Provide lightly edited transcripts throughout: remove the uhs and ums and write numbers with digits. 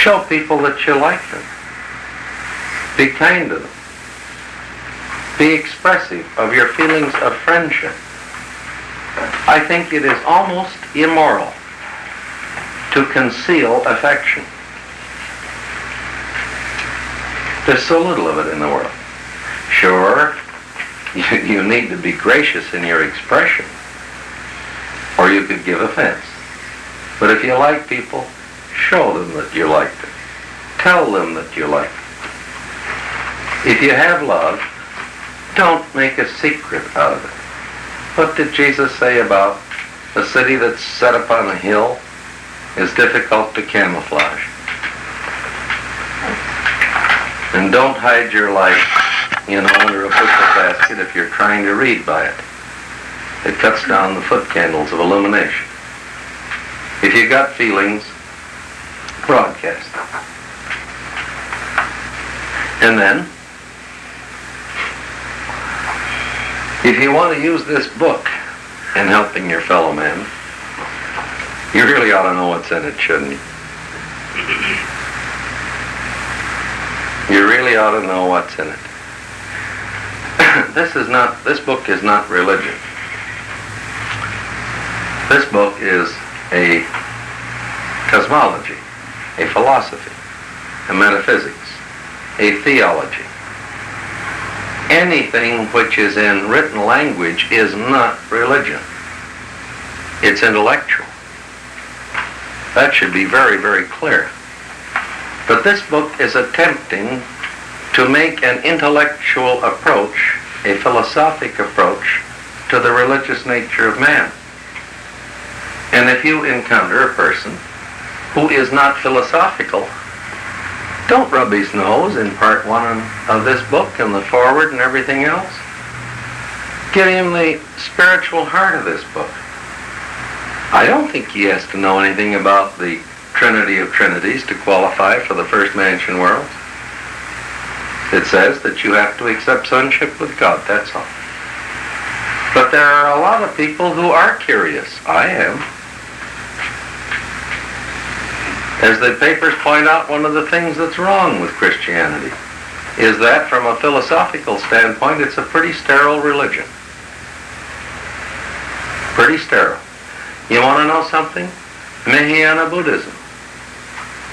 Show people that you like them. Be kind to them. Be expressive of your feelings of friendship. I think it is almost immoral to conceal affection. There's so little of it in the world. Sure, you need to be gracious in your expression, or you could give offense. But if you like people, show them that you like them. Tell them that you like them. If you have love, don't make a secret out of it. What did Jesus say about a city that's set upon a hill is difficult to camouflage? And don't hide your light, under a bushel basket if you're trying to read by it. It cuts down the foot candles of illumination. If you got feelings, broadcast them. And then, if you want to use this book in helping your fellow man, you really ought to know what's in it, shouldn't you? You really ought to know what's in it. This book is not religion. This book is a cosmology, a philosophy, a metaphysics, a theology. Anything which is in written language is not religion. It's intellectual. That should be very, very clear. But this book is attempting to make an intellectual approach, a philosophic approach, to the religious nature of man. And if you encounter a person who is not philosophical, don't rub his nose in part one of this book and the foreword and everything else. Give him the spiritual heart of this book. I don't think he has to know anything about the Trinity of Trinities to qualify for the first mansion world. It says that you have to accept sonship with God, that's all. But there are a lot of people who are curious. I am. As the papers point out, one of the things that's wrong with Christianity is that from a philosophical standpoint, it's a pretty sterile religion. Pretty sterile. You want to know something? Mahayana Buddhism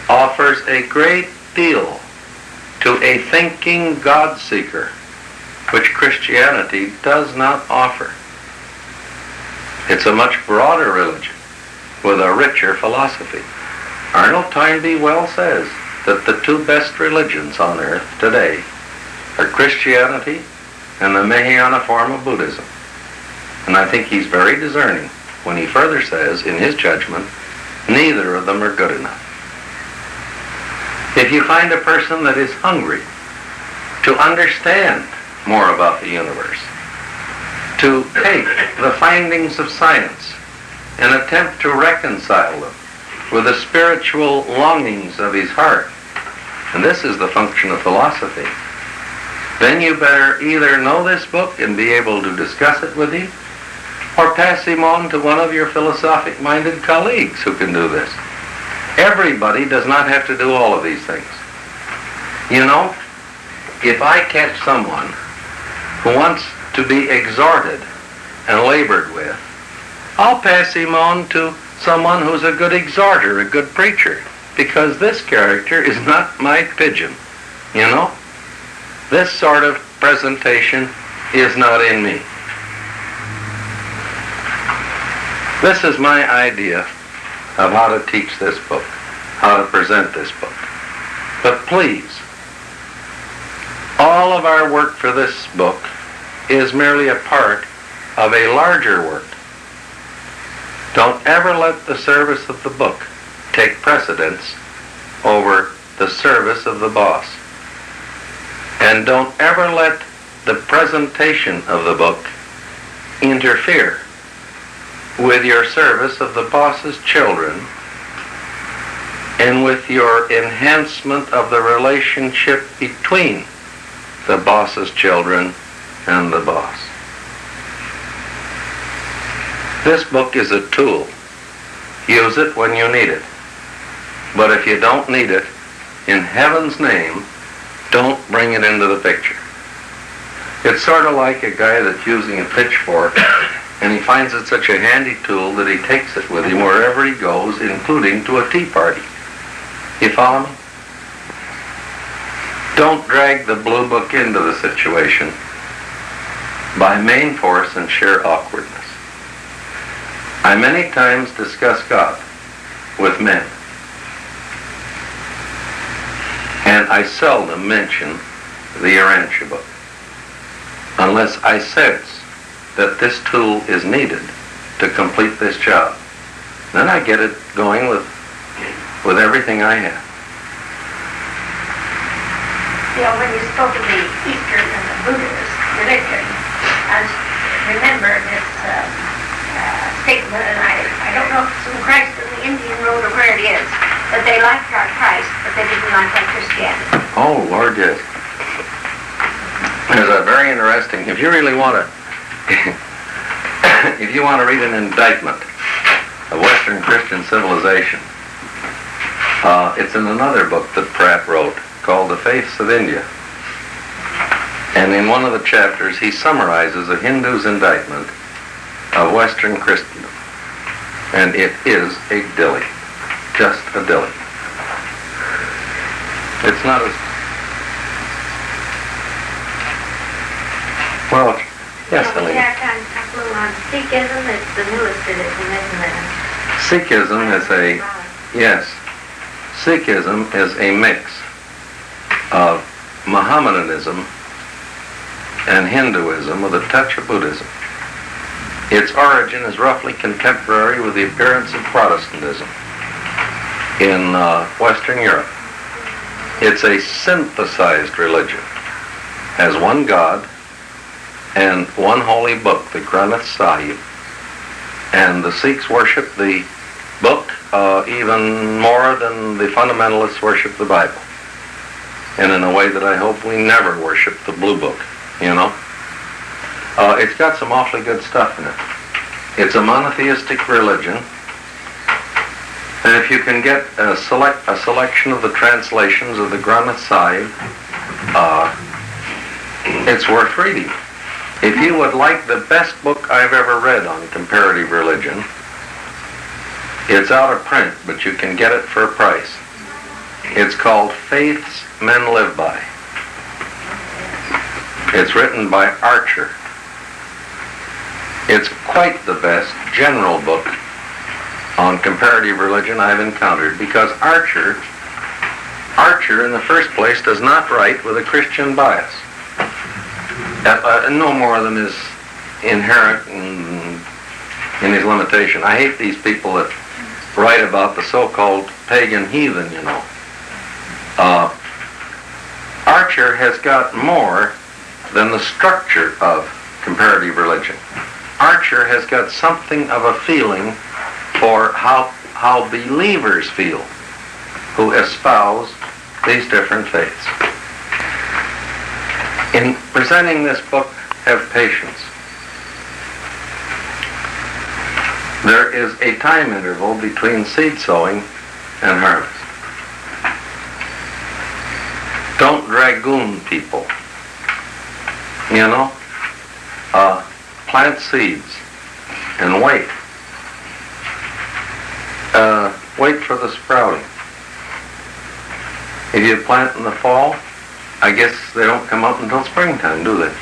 offers a great deal to a thinking God-seeker, which Christianity does not offer. It's a much broader religion with a richer philosophy. Arnold Toynbee well says that the two best religions on earth today are Christianity and the Mahayana form of Buddhism. And I think he's very discerning when he further says, in his judgment, neither of them are good enough. If you find a person that is hungry to understand more about the universe, to take the findings of science and attempt to reconcile them with the spiritual longings of his heart, and this is the function of philosophy, then you better either know this book and be able to discuss it with him, or pass him on to one of your philosophic-minded colleagues who can do this. Everybody does not have to do all of these things. If I catch someone who wants to be exhorted and labored with, I'll pass him on to someone who's a good exhorter, a good preacher, because this character is not my pigeon. This sort of presentation is not in me. This is my idea of how to teach this book, how to present this book. But please, all of our work for this book is merely a part of a larger work. Don't ever let the service of the book take precedence over the service of the boss. And don't ever let the presentation of the book interfere with your service of the boss's children and with your enhancement of the relationship between the boss's children and the boss. This book is a tool. Use it when you need it. But if you don't need it, in heaven's name, don't bring it into the picture. It's sort of like a guy that's using a pitchfork, and he finds it such a handy tool that he takes it with him wherever he goes, including to a tea party. You follow me? Don't drag the blue book into the situation by main force and sheer awkwardness. I many times discuss God with men, and I seldom mention the Urantia book unless I sense that this tool is needed to complete this job. Then I get it going with everything I have. You know, when you spoke of the Eastern and the Buddhist religion, I remember this statement, and I don't know if it's in Christ in the Indian Road or where it is, that they liked our Christ, but they didn't like our Christianity. Oh, Lord, yes. There's a very interesting, if you really want to, if you want to read an indictment of Western Christian civilization, it's in another book that Pratt wrote called The Faiths of India. And in one of the chapters, he summarizes a Hindu's indictment of Western Christendom. And it is a dilly. Just a dilly. It's not as... Well, yes, You know, we Helene. have time to talk a little on Sikhism. It's the newest religion, isn't it? Sikhism is a... Yes. Sikhism is a mix of Mohammedanism and Hinduism with a touch of Buddhism. Its origin is roughly contemporary with the appearance of Protestantism in Western Europe. It's a synthesized religion, has one God and one holy book, the Granth Sahib, and the Sikhs worship the book even more than the fundamentalists worship the Bible, and in a way that I hope we never worship the blue book, you know. It's got some awfully good stuff in it. It's a monotheistic religion, and if you can get a selection of the translations of the Granth Sahib, it's worth reading. If you would like the best book I've ever read on comparative religion, it's out of print, but you can get it for a price. It's called Faiths Men Live By. It's written by Archer. It's quite the best general book on comparative religion I've encountered, because Archer in the first place does not write with a Christian bias. No more than is inherent in his limitation. I hate these people that write about the so-called pagan heathen, you know. Archer has got more than the structure of comparative religion. Archer has got something of a feeling for how believers feel who espouse these different faiths. In presenting this book, have patience. There is a time interval between seed sowing and harvest. Don't dragoon people. You know? Plant seeds and wait. Wait for the sprouting. If you plant in the fall, I guess they don't come up until springtime, do they?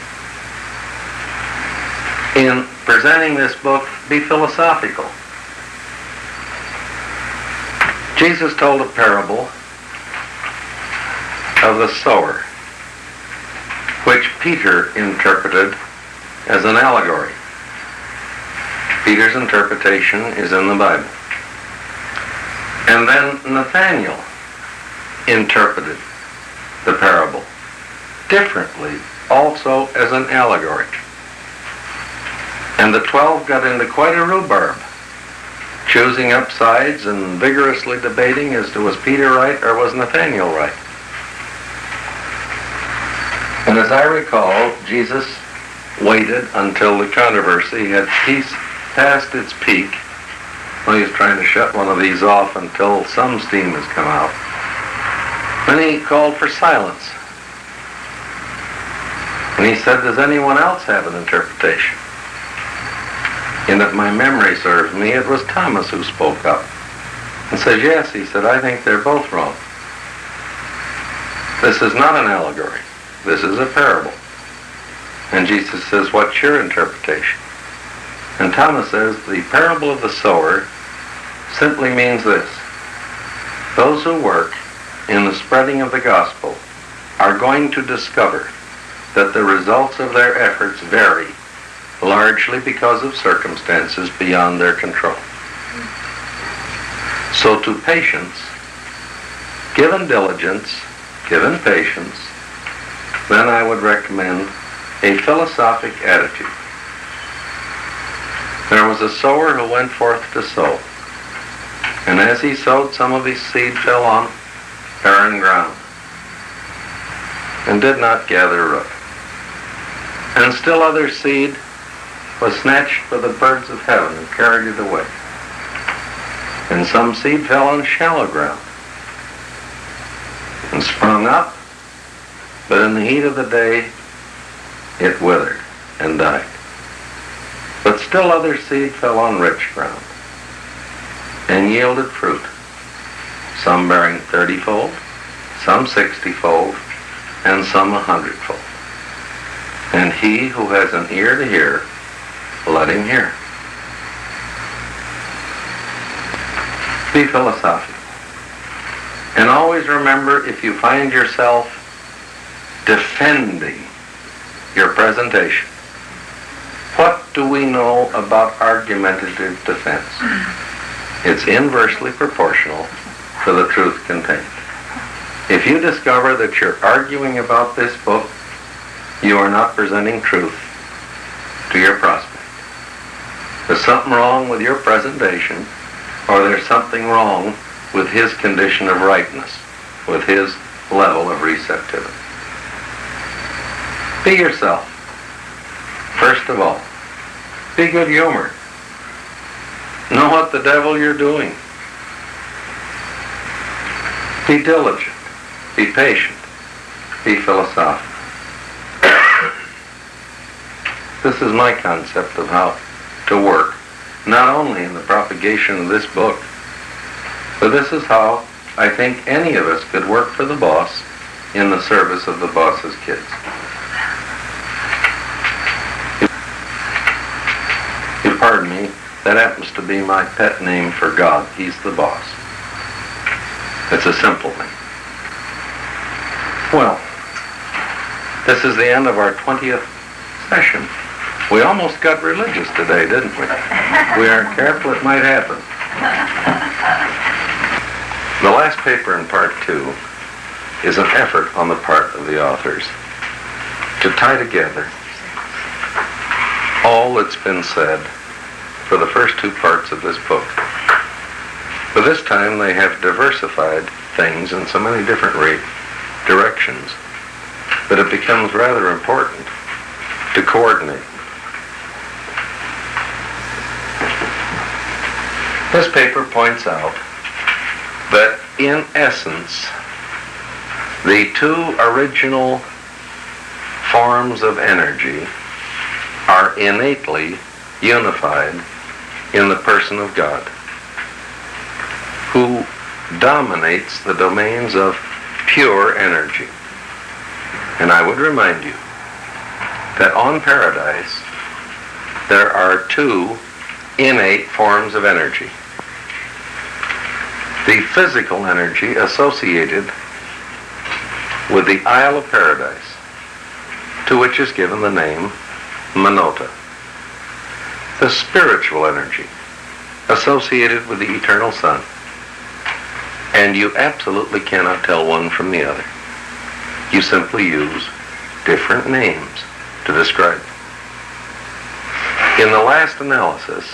In presenting this book, be philosophical. Jesus told a parable of the sower, which Peter interpreted as an allegory. Peter's interpretation is in the Bible. And then Nathaniel interpreted the parable differently, also as an allegory. And the 12 got into quite a rhubarb, choosing up sides and vigorously debating as to was Peter right or was Nathaniel right. And as I recall, Jesus waited until the controversy had passed its peak. Well, he was trying to shut one of these off until some steam has come out. Then he called for silence. And he said, does anyone else have an interpretation? And if my memory serves me, it was Thomas who spoke up and said, yes, he said, I think they're both wrong. This is not an allegory. This is a parable. And Jesus says, what's your interpretation? And Thomas says, the parable of the sower simply means this. Those who work in the spreading of the gospel are going to discover that the results of their efforts vary largely because of circumstances beyond their control. So to patience, given diligence, given patience, then I would recommend a philosophic attitude. There was a sower who went forth to sow. And as he sowed, some of his seed fell on barren ground and did not gather root. And still other seed was snatched by the birds of heaven and carried it away. And some seed fell on shallow ground and sprung up, but in the heat of the day it withered and died. But still other seed fell on rich ground and yielded fruit, some bearing 30-fold, some 60-fold, and some 100-fold. And he who has an ear to hear, let him hear. Be philosophical. And always remember, if you find yourself defending your presentation, what do we know about argumentative defense? It's inversely proportional to the truth contained. If you discover that you're arguing about this book, you are not presenting truth to your prospect. There's something wrong with your presentation, or there's something wrong with his condition of rightness, with his level of receptivity. Be yourself. First of all, be good-humored. Know what the devil you're doing. Be diligent. Be patient. Be philosophical. This is my concept of how to work, not only in the propagation of this book, but this is how I think any of us could work for the boss in the service of the boss's kids. You pardon me, that happens to be my pet name for God. He's the boss. It's a simple thing. Well, this is the end of our 20th session. We almost got religious today, didn't we? We aren't careful, it might happen. The last paper in part 2 is an effort on the part of the authors to tie together all that's been said for the first 2 parts of this book. But this time they have diversified things in so many different directions that it becomes rather important to coordinate. This paper points out that in essence, the 2 original forms of energy are innately unified in the person of God, who dominates the domains of pure energy. And I would remind you that on Paradise there are 2 innate forms of energy. The physical energy associated with the Isle of Paradise, to which is given the name Manota. The spiritual energy associated with the eternal sun. And you absolutely cannot tell one from the other. You simply use different names to describe them. In the last analysis,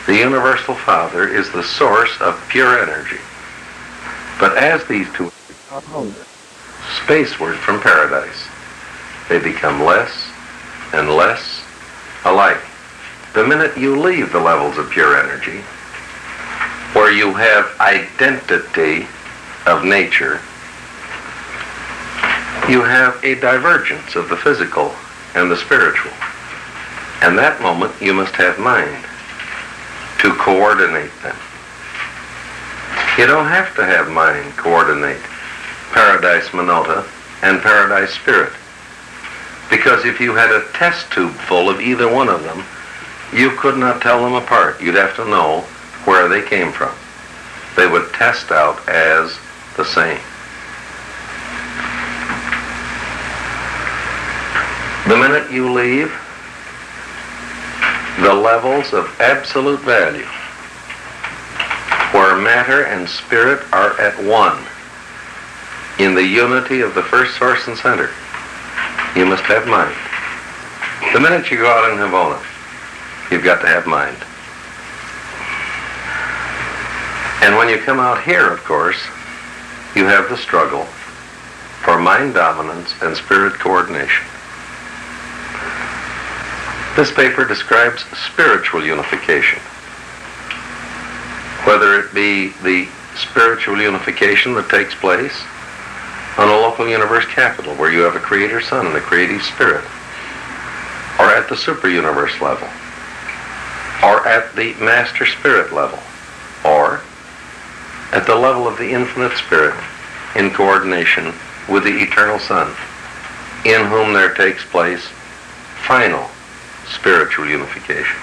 the Universal Father is the source of pure energy. But as these 2 spaceward from Paradise, they become less and less alike. The minute you leave the levels of pure energy, where you have identity of nature, you have a divergence of the physical and the spiritual. And that moment you must have mind to coordinate them. You don't have to have mind coordinate Paradise Monota and Paradise Spirit. Because if you had a test tube full of either one of them, you could not tell them apart. You'd have to know where they came from. They would test out as the same. The minute you leave the levels of absolute value, where matter and spirit are at one, in the unity of the first source and center, you must have mind. The minute you go out in Havana, you've got to have mind. And when you come out here, of course, you have the struggle for mind dominance and spirit coordination. This paper describes spiritual unification. Whether it be the spiritual unification that takes place on a local universe capital where you have a creator sun and a creative spirit, or at the super universe level, or at the master spirit level, or at the level of the infinite spirit in coordination with the eternal sun, in whom there takes place final spiritual unification.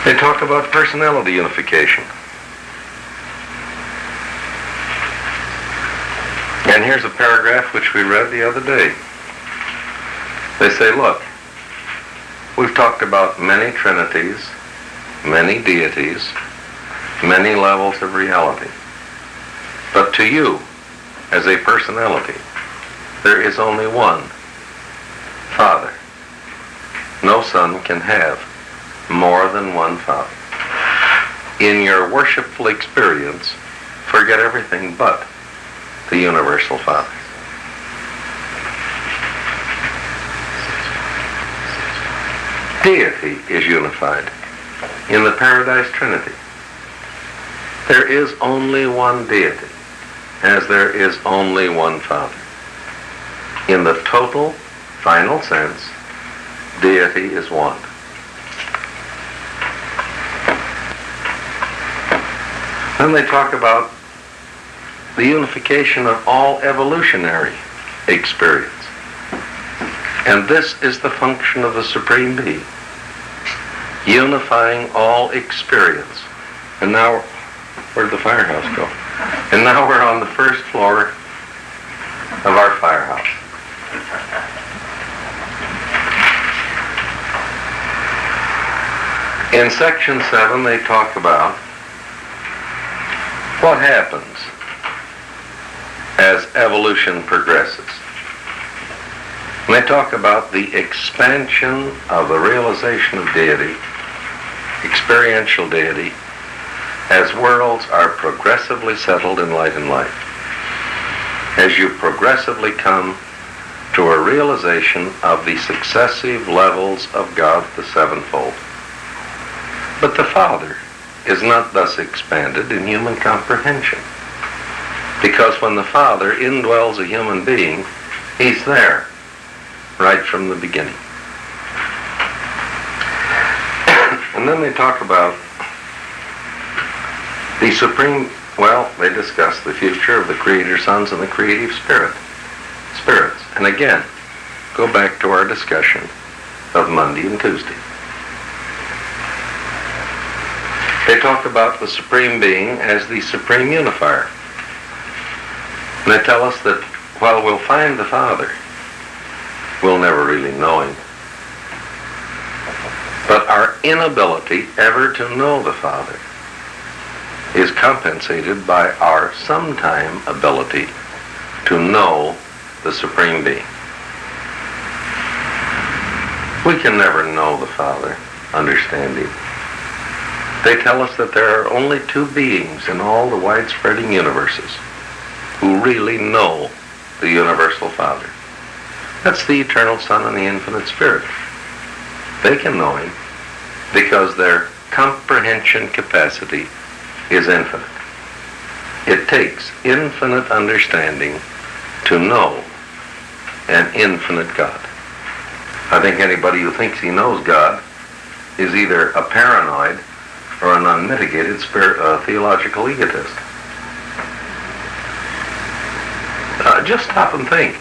They talk about personality unification. And here's a paragraph which we read the other day. They say, look, we've talked about many trinities, many deities, many levels of reality. But to you, as a personality, there is only one Father. No son can have more than one Father. In your worshipful experience, forget everything but the universal Father. Deity is unified in the Paradise Trinity. There is only one deity, as there is only one Father. In the total, final sense, deity is one. Then they talk about the unification of all evolutionary experience. And this is the function of the Supreme Being, unifying all experience. And now, where'd the firehouse go? And now we're on the first floor of our firehouse. In section 7, they talk about what happens as evolution progresses. And they talk about the expansion of the realization of deity, experiential deity, as worlds are progressively settled in light and life. As you progressively come to a realization of the successive levels of God the sevenfold. But the Father is not thus expanded in human comprehension. Because when the Father indwells a human being, he's there right from the beginning. And then they talk about the supreme, they discuss the future of the creator sons and the creative spirits. And again, go back to our discussion of Monday and Tuesday. They talk about the Supreme Being as the Supreme Unifier. And they tell us that while we'll find the Father, we'll never really know him. But our inability ever to know the Father is compensated by our sometime ability to know the Supreme Being. We can never know the Father, understand him. They tell us that there are only two beings in all the wide-spreading universes who really know the universal Father. That's the eternal Son and the infinite Spirit. They can know him because their comprehension capacity is infinite. It takes infinite understanding to know an infinite God. I think anybody who thinks he knows God is either a paranoid or an unmitigated theological egotist. Just stop and think.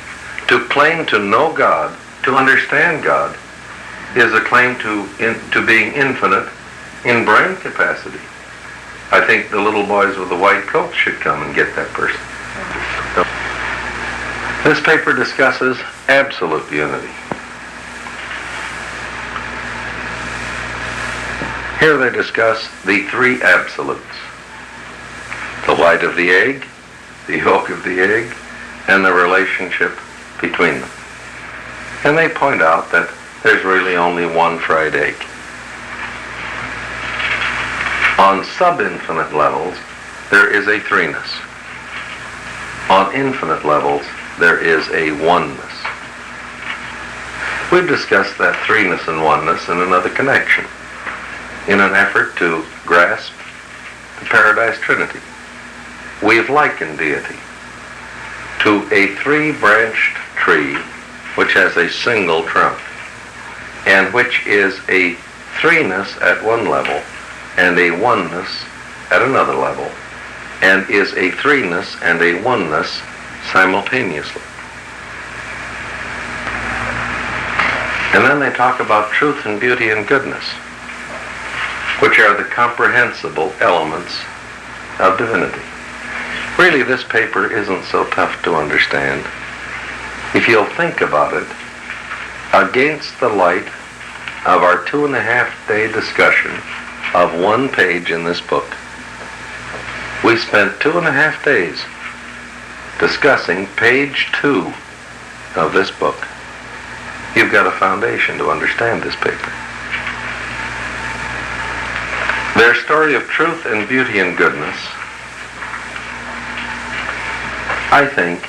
To claim to know God, to understand God, is a claim to being infinite in brain capacity. I think the little boys with the white coats should come and get that person. This paper discusses absolute unity. Here they discuss the three absolutes: the white of the egg, the yolk of the egg, and the relationship between them. And they point out that there's really only one fried egg. On sub-infinite levels, there is a threeness. On infinite levels, there is a oneness. We've discussed that threeness and oneness in another connection, in an effort to grasp the Paradise Trinity. We've likened deity to a three-branched tree which has a single trunk, and which is a threeness at one level and a oneness at another level, and is a threeness and a oneness simultaneously. And then they talk about truth and beauty and goodness, which are the comprehensible elements of divinity. Really, this paper isn't so tough to understand if you'll think about it against the light of our 2.5-day discussion of one page in this book. We spent 2.5 days discussing page 2 of this book. You've got a foundation to understand this paper. Their story of truth and beauty and goodness, I think,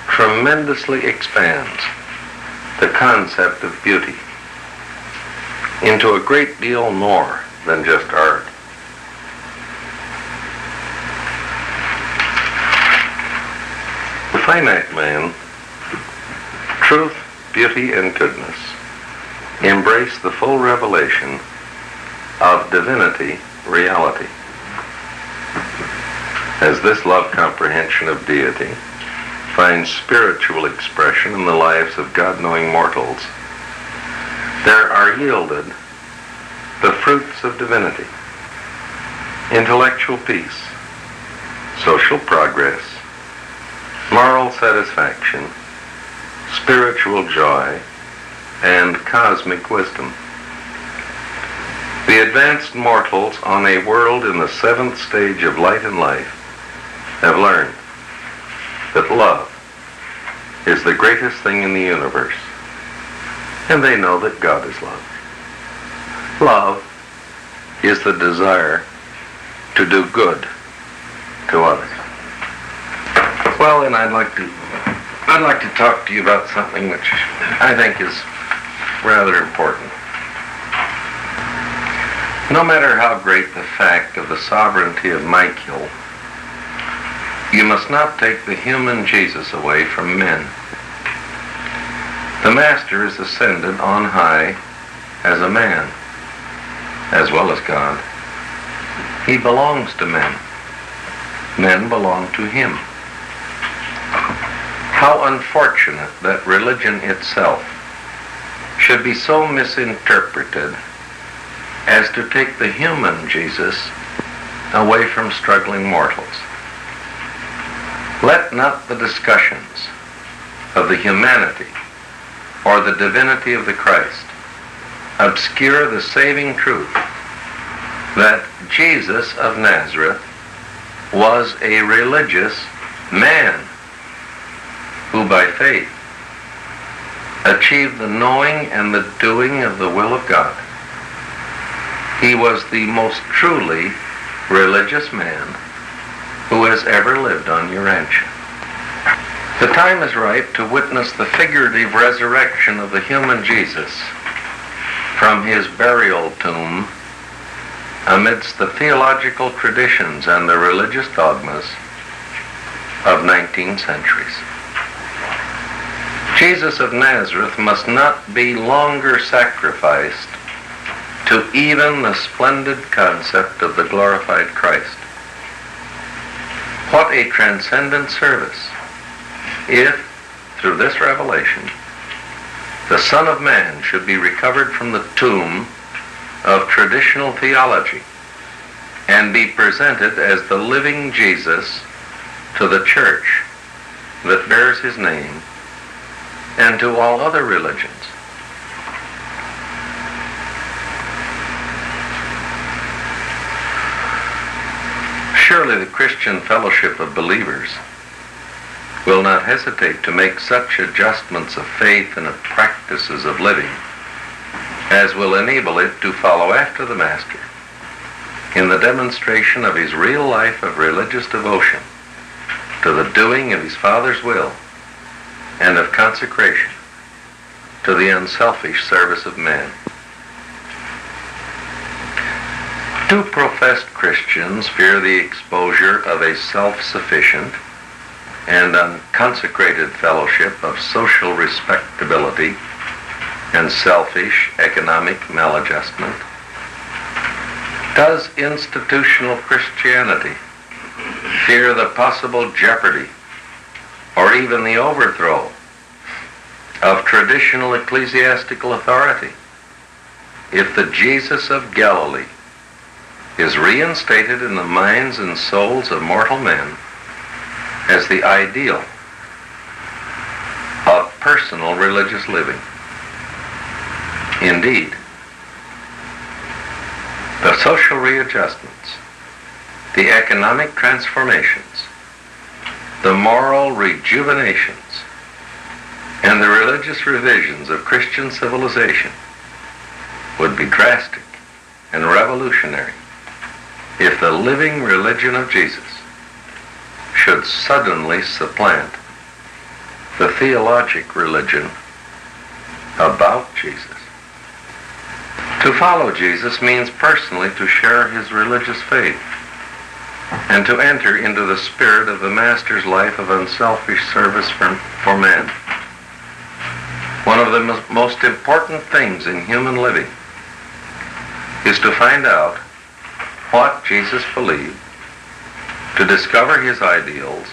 tremendously expands the concept of beauty into a great deal more than just art. The finite man, truth, beauty, and goodness embrace the full revelation of divinity reality. As this love comprehension of deity finds spiritual expression in the lives of God-knowing mortals, there are yielded the fruits of divinity: intellectual peace, social progress, moral satisfaction, spiritual joy, and cosmic wisdom. The advanced mortals on a world in the 7th stage of light and life have learned that love is the greatest thing in the universe, and they know that God is love. Love is the desire to do good to others. Well, and I'd like to talk to you about something which I think is rather important. No matter how great the fact of the sovereignty of Michael, you must not take the human Jesus away from men. The Master is ascended on high as a man, as well as God. He belongs to men. Men belong to him. How unfortunate that religion itself should be so misinterpreted as to take the human Jesus away from struggling mortals. Let not the discussions of the humanity or the divinity of the Christ obscure the saving truth that Jesus of Nazareth was a religious man who by faith achieved the knowing and the doing of the will of God. He was the most truly religious man who has ever lived on Urantia. The time is ripe to witness the figurative resurrection of the human Jesus from his burial tomb amidst the theological traditions and the religious dogmas of 19 centuries. Jesus of Nazareth must not be longer sacrificed to even the splendid concept of the glorified Christ. What a transcendent service if, through this revelation, the Son of Man should be recovered from the tomb of traditional theology and be presented as the living Jesus to the church that bears his name and to all other religions. Surely the Christian fellowship of believers will not hesitate to make such adjustments of faith and of practices of living as will enable it to follow after the Master in the demonstration of his real life of religious devotion to the doing of his Father's will and of consecration to the unselfish service of man. Do professed Christians fear the exposure of a self-sufficient and unconsecrated fellowship of social respectability and selfish economic maladjustment? Does institutional Christianity fear the possible jeopardy or even the overthrow of traditional ecclesiastical authority if the Jesus of Galilee is reinstated in the minds and souls of mortal men as the ideal of personal religious living? Indeed, the social readjustments, the economic transformations, the moral rejuvenations, and the religious revisions of Christian civilization would be drastic and revolutionary if the living religion of Jesus should suddenly supplant the theologic religion about Jesus. To follow Jesus means personally to share his religious faith and to enter into the spirit of the Master's life of unselfish service for men. One of the most important things in human living is to find out what Jesus believed, to discover his ideals,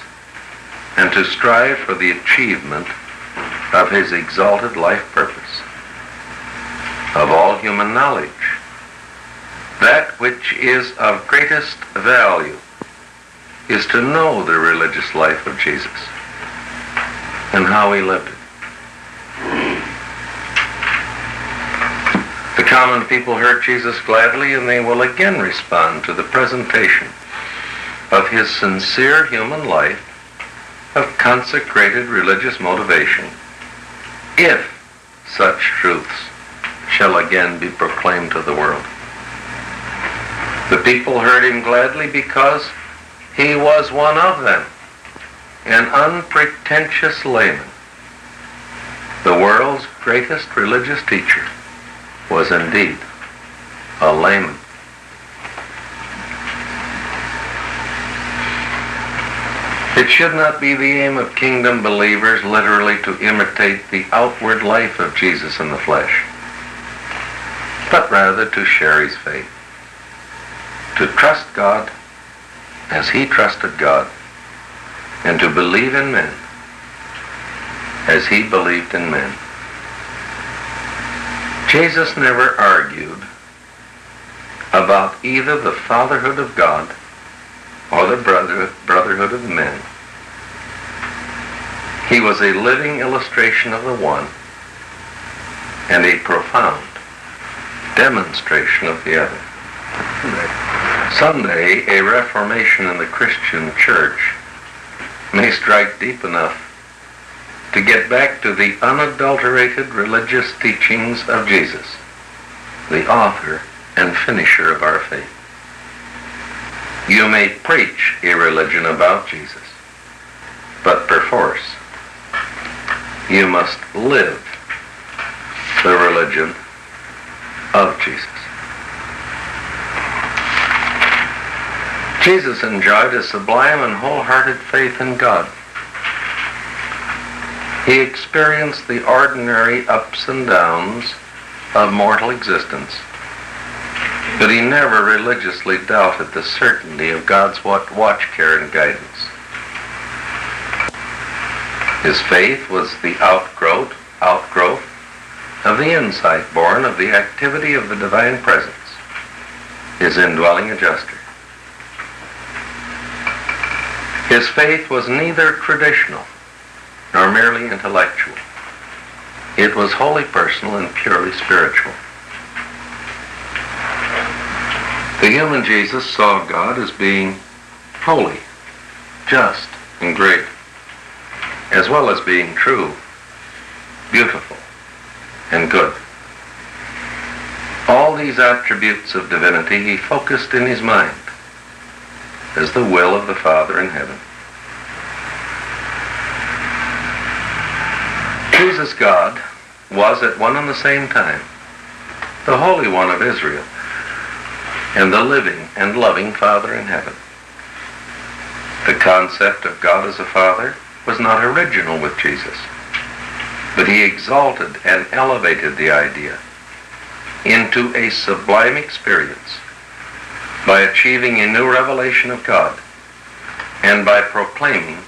and to strive for the achievement of his exalted life purpose. Of all human knowledge, that which is of greatest value is to know the religious life of Jesus and how he lived it. The common people heard Jesus gladly, and they will again respond to the presentation of his sincere human life of consecrated religious motivation, if such truths shall again be proclaimed to the world. The people heard him gladly because he was one of them, an unpretentious layman. The world's greatest religious teacher was indeed a layman. It should not be the aim of kingdom believers literally to imitate the outward life of Jesus in the flesh, but rather to share his faith, to trust God as he trusted God, and to believe in men as he believed in men. Jesus never argued about either the fatherhood of God or the brotherhood of men. He was a living illustration of the one and a profound demonstration of the other. Someday, a reformation in the Christian church may strike deep enough to get back to the unadulterated religious teachings of Jesus, the author and finisher of our faith. You may preach a religion about Jesus, but perforce, you must live the religion of Jesus. Jesus enjoyed a sublime and wholehearted faith in God. He experienced the ordinary ups and downs of mortal existence, but he never religiously doubted the certainty of God's watch, care, and guidance. His faith was the outgrowth of the insight born of the activity of the divine presence, his indwelling adjuster. His faith was neither traditional nor merely intellectual. It was wholly personal and purely spiritual. The human Jesus saw God as being holy, just, and great, as well as being true, beautiful, and good. All these attributes of divinity he focused in his mind as the will of the Father in heaven. Jesus, God, was at one and the same time the Holy One of Israel and the living and loving Father in heaven. The concept of God as a Father was not original with Jesus, but he exalted and elevated the idea into a sublime experience by achieving a new revelation of God and by proclaiming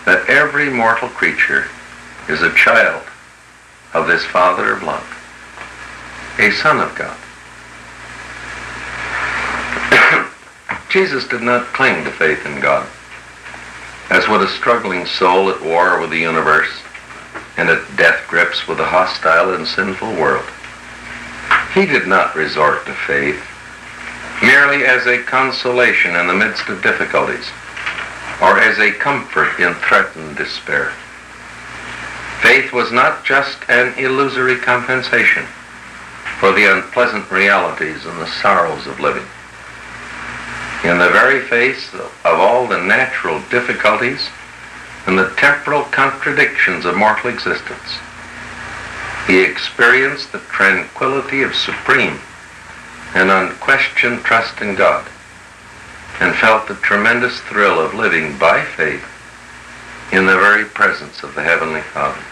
that every mortal creature is a child of this Father of love, a Son of God. Jesus did not cling to faith in God, as would a struggling soul at war with the universe and at death grips with a hostile and sinful world. He did not resort to faith merely as a consolation in the midst of difficulties or as a comfort in threatened despair. Faith was not just an illusory compensation for the unpleasant realities and the sorrows of living. In the very face of all the natural difficulties and the temporal contradictions of mortal existence, he experienced the tranquility of supreme and unquestioned trust in God and felt the tremendous thrill of living by faith in the very presence of the Heavenly Father.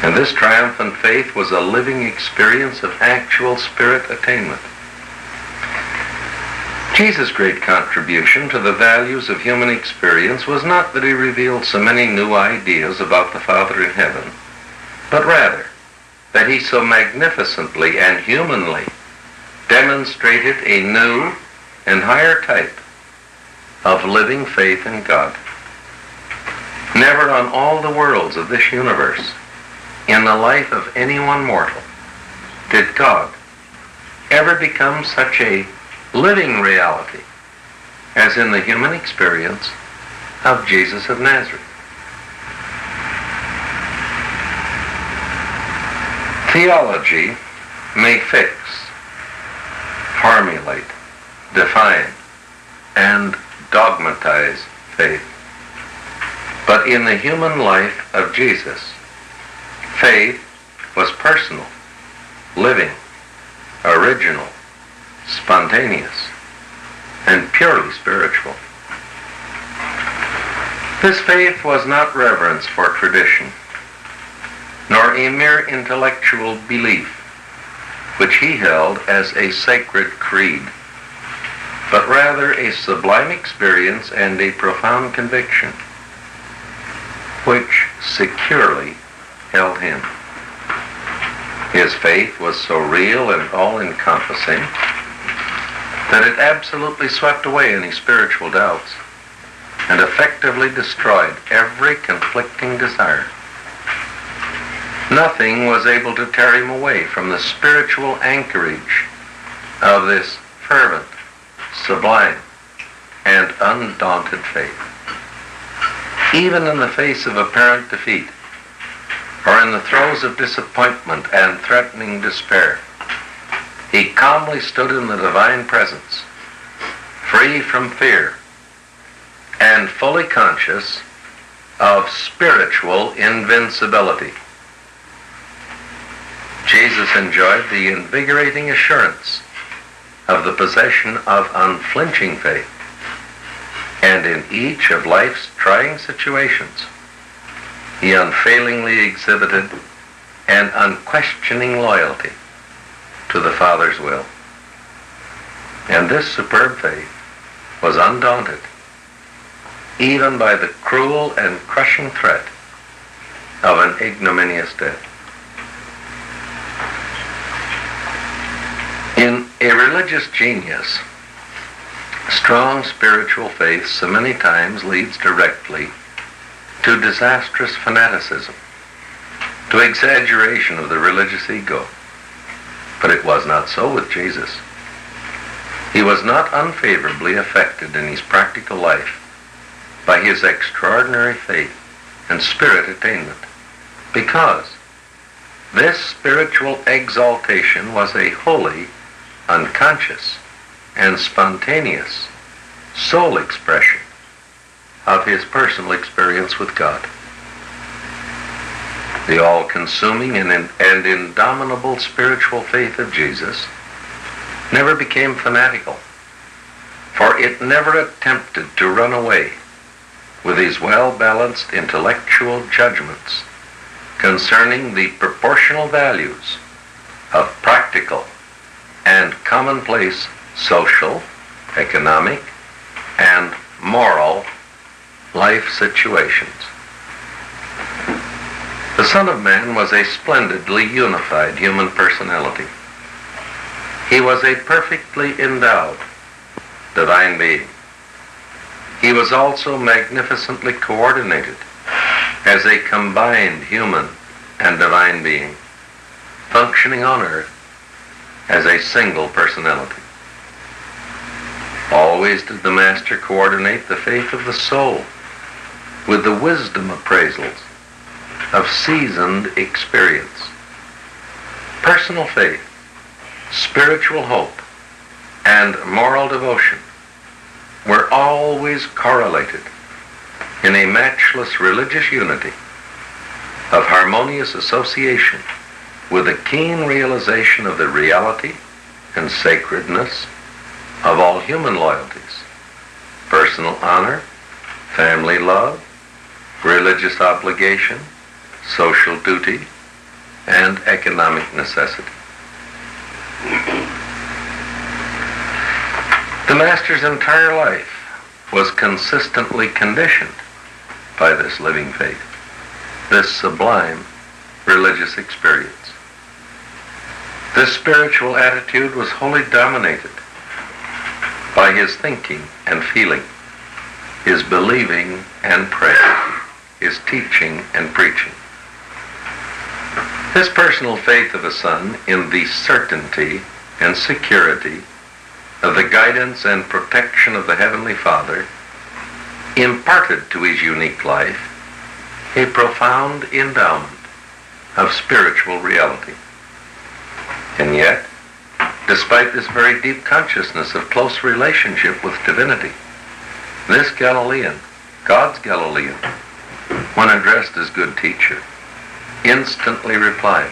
And this triumphant faith was a living experience of actual spirit attainment. Jesus' great contribution to the values of human experience was not that he revealed so many new ideas about the Father in heaven, but rather that he so magnificently and humanly demonstrated a new and higher type of living faith in God. Never on all the worlds of this universe, in the life of any one mortal, did God ever become such a living reality as in the human experience of Jesus of Nazareth. Theology may fix, formulate, define, and dogmatize faith. But in the human life of Jesus, faith was personal, living, original, spontaneous, and purely spiritual. This faith was not reverence for tradition, nor a mere intellectual belief, which he held as a sacred creed, but rather a sublime experience and a profound conviction, which securely held him. His faith was so real and all-encompassing that it absolutely swept away any spiritual doubts and effectively destroyed every conflicting desire. Nothing was able to tear him away from the spiritual anchorage of this fervent, sublime, and undaunted faith. Even in the face of apparent defeat, or in the throes of disappointment and threatening despair, he calmly stood in the divine presence, free from fear, and fully conscious of spiritual invincibility. Jesus enjoyed the invigorating assurance of the possession of unflinching faith, and in each of life's trying situations, he unfailingly exhibited an unquestioning loyalty to the Father's will. And this superb faith was undaunted, even by the cruel and crushing threat of an ignominious death. In a religious genius, strong spiritual faith so many times leads directly to disastrous fanaticism, to exaggeration of the religious ego. But it was not so with Jesus. He was not unfavorably affected in his practical life by his extraordinary faith and spirit attainment, because this spiritual exaltation was a wholly unconscious and spontaneous soul expression of his personal experience with God. The all-consuming and indomitable spiritual faith of Jesus never became fanatical, for it never attempted to run away with his well-balanced intellectual judgments concerning the proportional values of practical and commonplace social, economic, and moral life situations. The Son of Man was a splendidly unified human personality. He was a perfectly endowed divine being. He was also magnificently coordinated as a combined human and divine being, functioning on earth as a single personality. Always did the Master coordinate the faith of the soul with the wisdom appraisals of seasoned experience. Personal faith, spiritual hope, and moral devotion were always correlated in a matchless religious unity of harmonious association with a keen realization of the reality and sacredness of all human loyalties, personal honor, family love, religious obligation, social duty, and economic necessity. The Master's entire life was consistently conditioned by this living faith, this sublime religious experience. This spiritual attitude was wholly dominated by his thinking and feeling, his believing and praying, his teaching and preaching. This personal faith of the Son in the certainty and security of the guidance and protection of the Heavenly Father imparted to his unique life a profound endowment of spiritual reality. And yet, despite this very deep consciousness of close relationship with divinity, this Galilean, God's Galilean, when addressed as good teacher, instantly replied,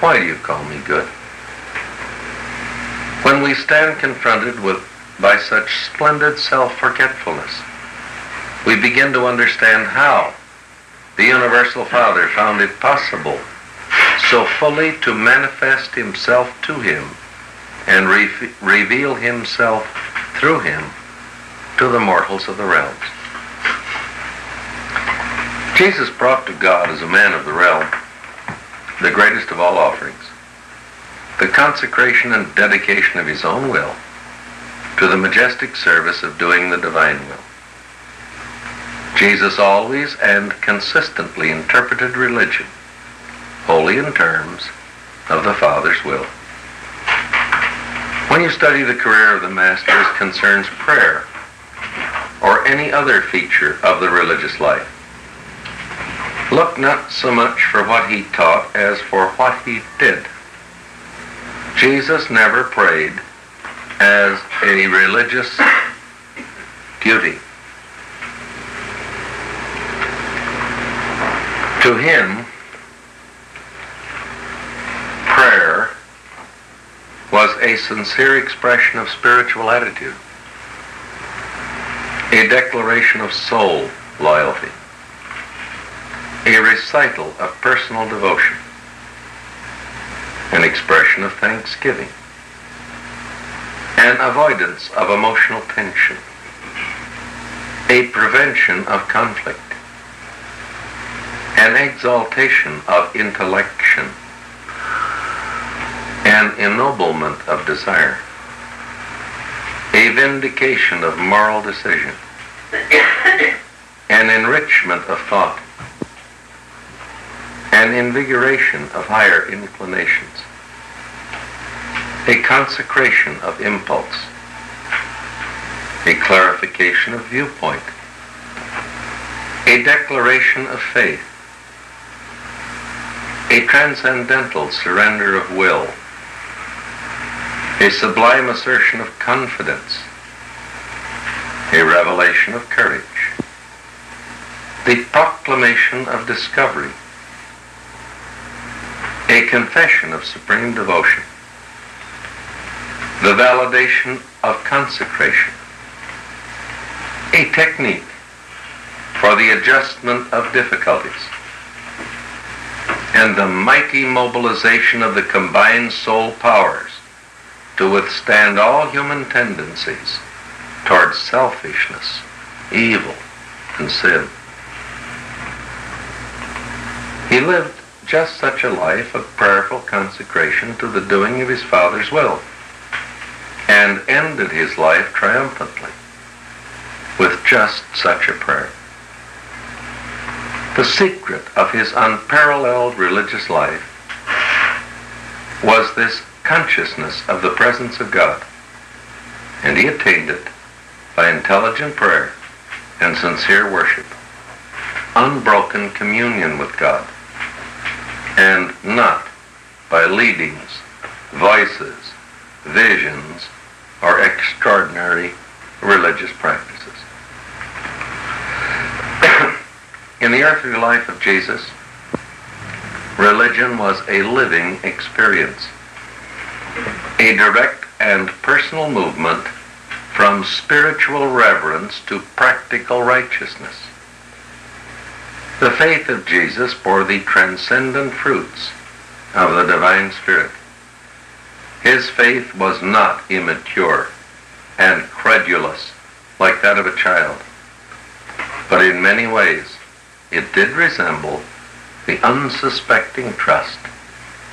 "Why do you call me good?" When we stand confronted by such splendid self-forgetfulness, we begin to understand how the Universal Father found it possible so fully to manifest himself to him and reveal himself through him to the mortals of the realms. Jesus brought to God as a man of the realm the greatest of all offerings, the consecration and dedication of his own will to the majestic service of doing the divine will. Jesus always and consistently interpreted religion wholly in terms of the Father's will. When you study the career of the Master as concerns prayer or any other feature of the religious life, look not so much for what he taught as for what he did. Jesus never prayed as a religious duty. To him, prayer was a sincere expression of spiritual attitude, a declaration of soul loyalty, a recital of personal devotion, an expression of thanksgiving, an avoidance of emotional tension, a prevention of conflict, an exaltation of intellection, an ennoblement of desire, a vindication of moral decision, an enrichment of thought, an invigoration of higher inclinations, a consecration of impulse, a clarification of viewpoint, a declaration of faith, a transcendental surrender of will, a sublime assertion of confidence, a revelation of courage, the proclamation of discovery, a confession of supreme devotion, the validation of consecration, a technique for the adjustment of difficulties, and the mighty mobilization of the combined soul powers to withstand all human tendencies towards selfishness, evil, and sin. He lived just such a life of prayerful consecration to the doing of his Father's will, and ended his life triumphantly with just such a prayer. The secret of his unparalleled religious life was this consciousness of the presence of God, and he attained it by intelligent prayer and sincere worship, unbroken communion with God, and not by leadings, voices, visions, or extraordinary religious practices. In the earthly life of Jesus, religion was a living experience, a direct and personal movement from spiritual reverence to practical righteousness. The faith of Jesus bore the transcendent fruits of the divine Spirit. His faith was not immature and credulous like that of a child, but in many ways it did resemble the unsuspecting trust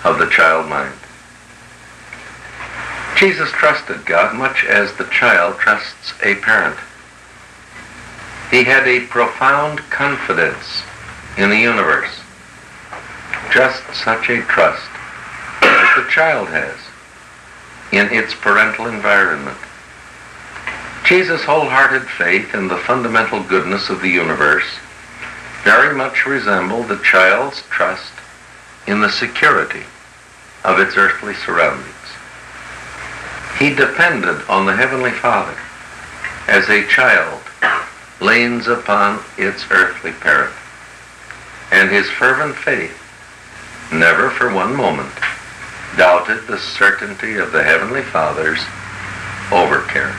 of the child mind. Jesus trusted God much as the child trusts a parent. He had a profound confidence in the universe, just such a trust as the child has in its parental environment. Jesus' wholehearted faith in the fundamental goodness of the universe very much resembled the child's trust in the security of its earthly surroundings. He depended on the Heavenly Father as a child leans upon its earthly parent, and his fervent faith never for one moment doubted the certainty of the Heavenly Father's overcare.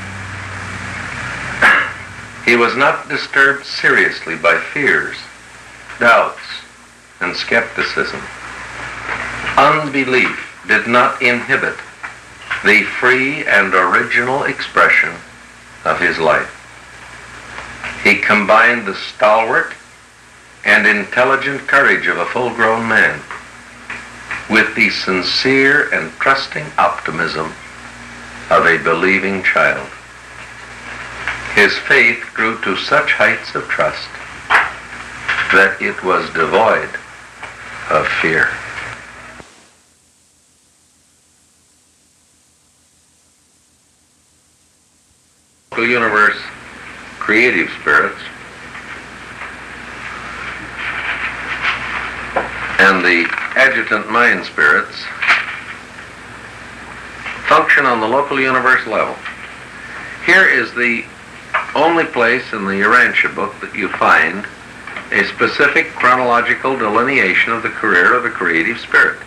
He was not disturbed seriously by fears, doubts, and skepticism. Unbelief did not inhibit the free and original expression of his life. He combined the stalwart and intelligent courage of a full-grown man with the sincere and trusting optimism of a believing child. His faith grew to such heights of trust that it was devoid of fear. The universe creative spirits and the adjutant mind spirits function on the local universe level. Here is the only place in the Urantia book that you find a specific chronological delineation of the career of a creative spirit.